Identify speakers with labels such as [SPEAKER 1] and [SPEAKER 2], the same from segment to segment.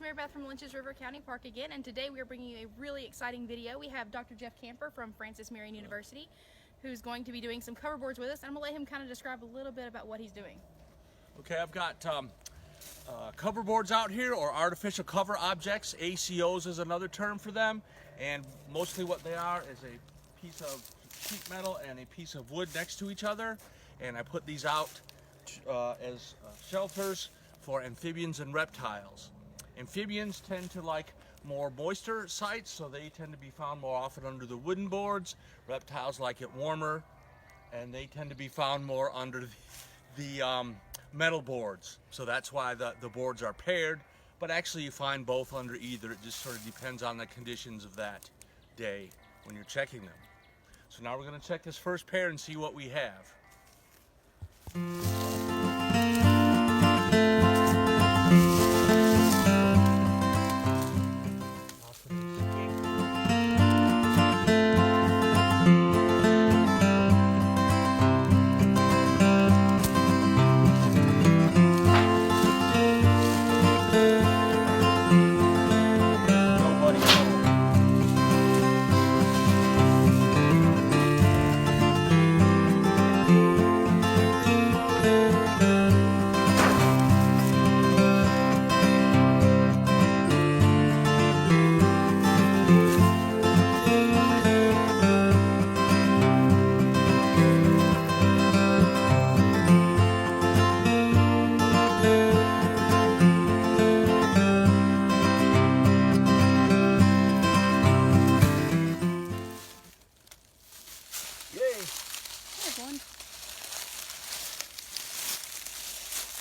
[SPEAKER 1] Mary Beth from Lynches River County Park again, and today we are bringing you a really exciting video. We have Dr. Jeff Camper from Francis Marion University, who's going to be doing some cover boards with us, and I'm going to let him kind of describe a little bit about what he's doing.
[SPEAKER 2] Okay, I've got cover boards out here, or artificial cover objects. ACOs is another term for them, and mostly what they are is a piece of sheet metal and a piece of wood next to each other, and I put these out as shelters for amphibians and reptiles. Amphibians tend to like more moister sites, so they tend to be found more often under the wooden boards. Reptiles like it warmer, and they tend to be found more under the metal boards. So that's why the boards are paired, but actually you find both under either. It just sort of depends on the conditions of that day when you're checking them. So now we're going to check this first pair and see what we have.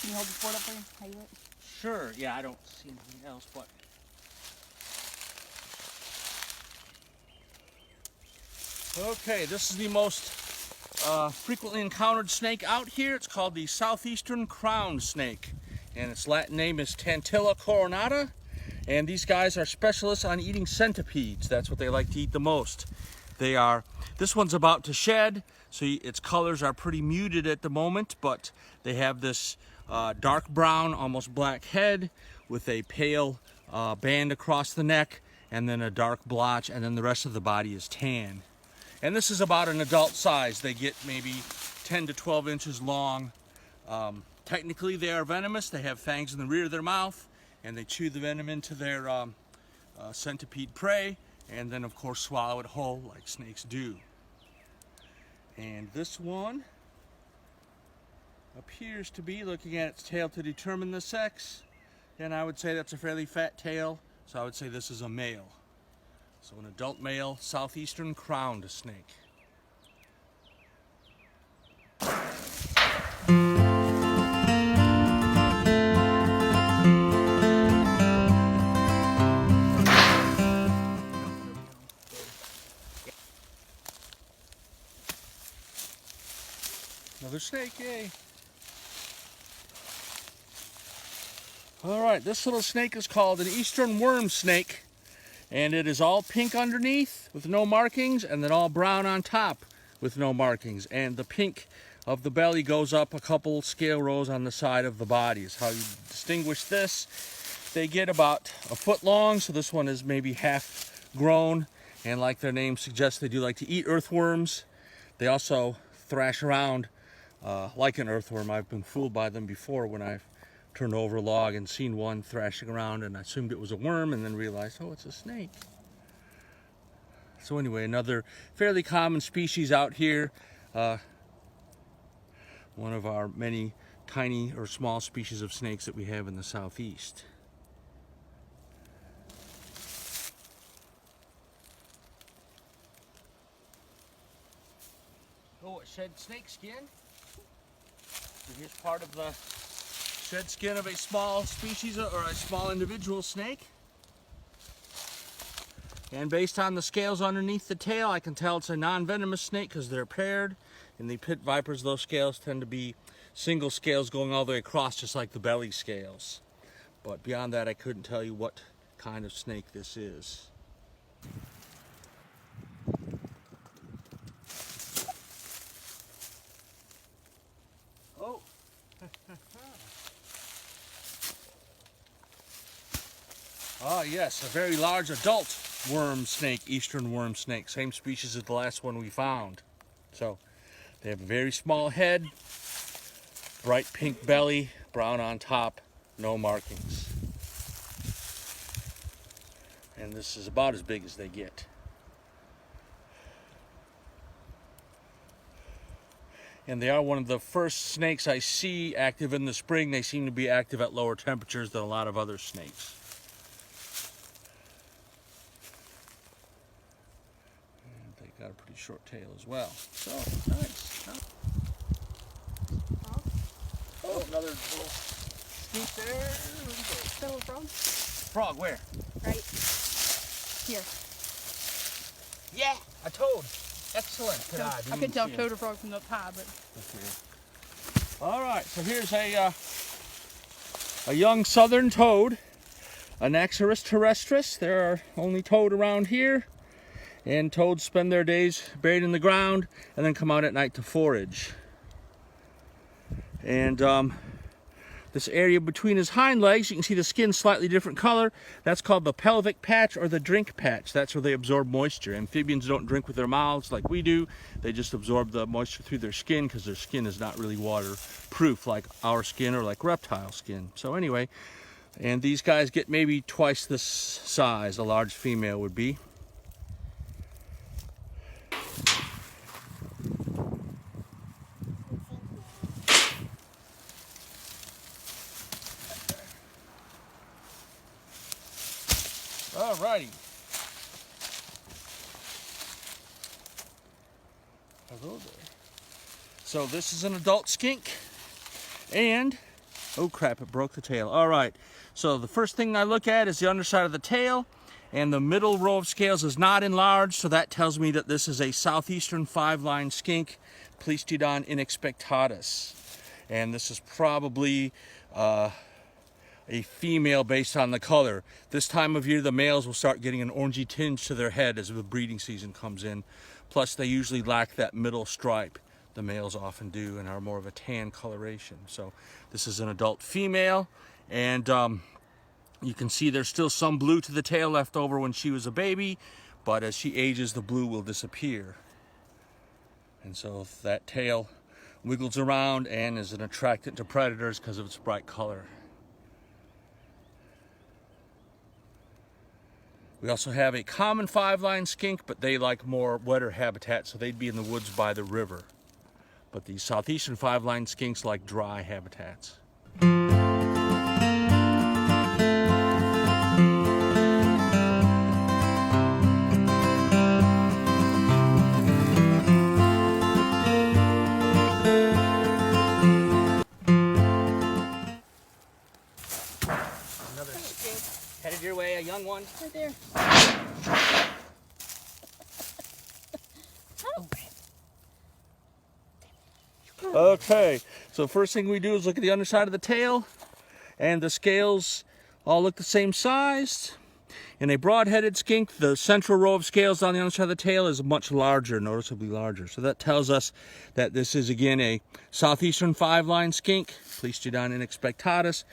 [SPEAKER 1] Can you hold the board up for you? How you look?
[SPEAKER 2] Sure, yeah, I don't see anything else, but... Okay, this is the most frequently encountered snake out here. It's called the southeastern crowned snake, and its Latin name is Tantilla coronata, and these guys are specialists on eating centipedes. That's what they like to eat the most. This one's about to shed, so its colors are pretty muted at the moment, but they have this dark brown, almost black head with a pale band across the neck, and then a dark blotch, and then the rest of the body is tan. And this is about an adult size. They get maybe 10 to 12 inches long. Technically they are venomous. They have fangs in the rear of their mouth, and they chew the venom into their centipede prey, and then of course swallow it whole like snakes do. And this one appears to be, looking at its tail to determine the sex, and I would say that's a fairly fat tail, so I would say this is a male. So an adult male southeastern crowned snake. Another snake, yay. Alright, this little snake is called an eastern worm snake, and it is all pink underneath with no markings, and then all brown on top with no markings. And the pink of the belly goes up a couple scale rows on the side of the body is how you distinguish this. They get about a foot long, so this one is maybe half grown, and like their name suggests, they do like to eat earthworms. They also thrash around like an earthworm. I've been fooled by them before when I've turned over a log and seen one thrashing around, and I assumed it was a worm and then realized, oh, it's a snake. So anyway, another fairly common species out here. One of our many tiny or small species of snakes that we have in the southeast. Oh, it shed snake skin. So here's part of the shed skin of a small species or a small individual snake. And based on the scales underneath the tail, I can tell it's a non-venomous snake because they're paired. In the pit vipers, those scales tend to be single scales going all the way across, just like the belly scales. But beyond that, I couldn't tell you what kind of snake this is. Ah, yes, a very large adult worm snake, eastern worm snake, same species as the last one we found. So they have a very small head, bright pink belly, brown on top, no markings. And this is about as big as they get. And they are one of the first snakes I see active in the spring. They seem to be active at lower temperatures than a lot of other snakes. And they got a pretty short tail as well. So, nice. Oh, another little sneak there.
[SPEAKER 1] The little frog?
[SPEAKER 2] Frog, where?
[SPEAKER 1] Right here.
[SPEAKER 2] Yeah, a toad. Excellent.
[SPEAKER 1] So, I couldn't tell toad or frog from up high, but.
[SPEAKER 2] Okay. All right, so here's a young southern toad, Anaxyrus terrestris. There are only toad around here, and toads spend their days buried in the ground and then come out at night to forage. And this area between his hind legs, you can see the skin slightly different color. That's called the pelvic patch or the drink patch. That's where they absorb moisture. Amphibians don't drink with their mouths like we do. They just absorb the moisture through their skin because their skin is not really waterproof like our skin or like reptile skin. So anyway, and these guys get maybe twice this size a large female would be. Alrighty. Hello there. So this is an adult skink, and oh crap, it broke the tail. Alright, so the first thing I look at is the underside of the tail, and the middle row of scales is not enlarged, so that tells me that this is a southeastern five-line skink, Pleistodon inexpectatus. And this is probably a female based on the color. This time of year the males will start getting an orangey tinge to their head as the breeding season comes in. Plus they usually lack that middle stripe. The males often do and are more of a tan coloration. So this is an adult female, and you can see there's still some blue to the tail left over when she was a baby, but as she ages the blue will disappear. And so that tail wiggles around and is an attractant to predators because of its bright color. We also have a common five-line skink, but they like more wetter habitat, so they'd be in the woods by the river. But the southeastern five-line skinks like dry habitats. Another skink headed your way, a young one.
[SPEAKER 1] Right there.
[SPEAKER 2] Okay, so first thing we do is look at the underside of the tail, and the scales all look the same size. In a broad-headed skink, the central row of scales on the underside of the tail is much larger, noticeably larger. So that tells us that this is again a southeastern five-line skink, Pleistodon inexpectatus.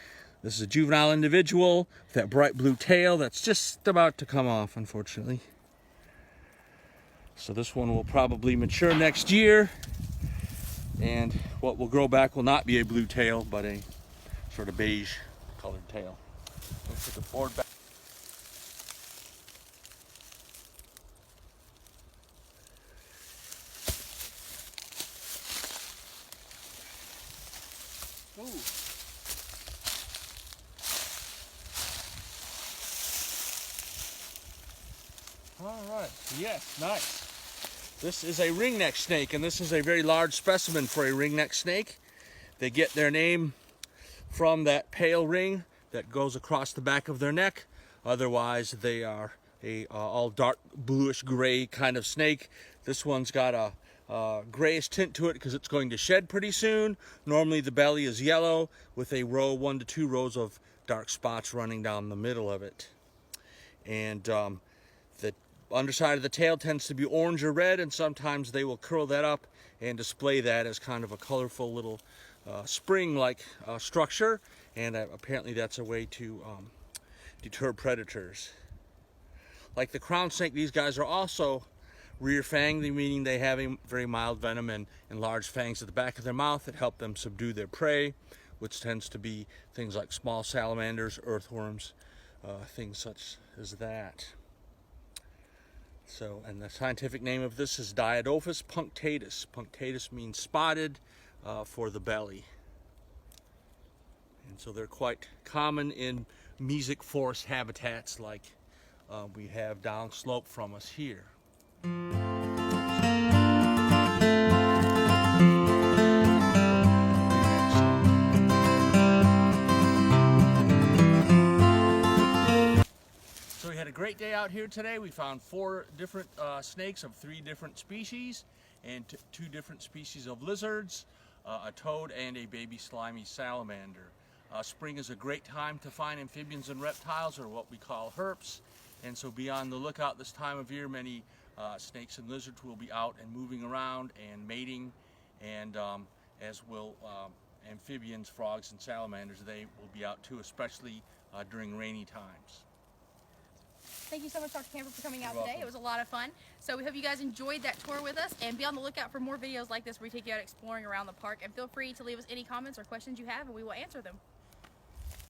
[SPEAKER 2] This is a juvenile individual with that bright blue tail that's just about to come off, unfortunately. So this one will probably mature next year, and what will grow back will not be a blue tail, but a sort of beige colored tail. Let's put the board back. Ooh. All right, yes, nice. This is a ringneck snake, and this is a very large specimen for a ringneck snake. They get their name from that pale ring that goes across the back of their neck. Otherwise, they are a all dark bluish gray kind of snake. This one's got a grayish tint to it because it's going to shed pretty soon. Normally the belly is yellow with a row, 1 to 2 rows of dark spots running down the middle of it. And the underside of the tail tends to be orange or red, and sometimes they will curl that up and display that as kind of a colorful little spring-like structure. And apparently that's a way to deter predators. Like the crown snake, these guys are also rear fanged, meaning they have a very mild venom and large fangs at the back of their mouth that help them subdue their prey, which tends to be things like small salamanders, earthworms, things such as that. So, and the scientific name of this is Diodophis punctatus. Punctatus means spotted for the belly. And so they're quite common in mesic forest habitats like we have downslope from us here. So we had a great day out here today. We found 4 different snakes of 3 different species and 2 different species of lizards, a toad, and a baby slimy salamander. Spring is a great time to find amphibians and reptiles, or what we call herps, and so be on the lookout this time of year. Many snakes and lizards will be out and moving around and mating, and as will amphibians, frogs, and salamanders. They will be out too, especially during rainy times.
[SPEAKER 1] Thank you so much, Dr. Camper, for coming out
[SPEAKER 2] You're
[SPEAKER 1] today.
[SPEAKER 2] welcome.
[SPEAKER 1] It was a lot of fun. So we hope you guys enjoyed that tour with us, and be on the lookout for more videos like this where we take you out exploring around the park. And feel free to leave us any comments or questions you have, and we will answer them.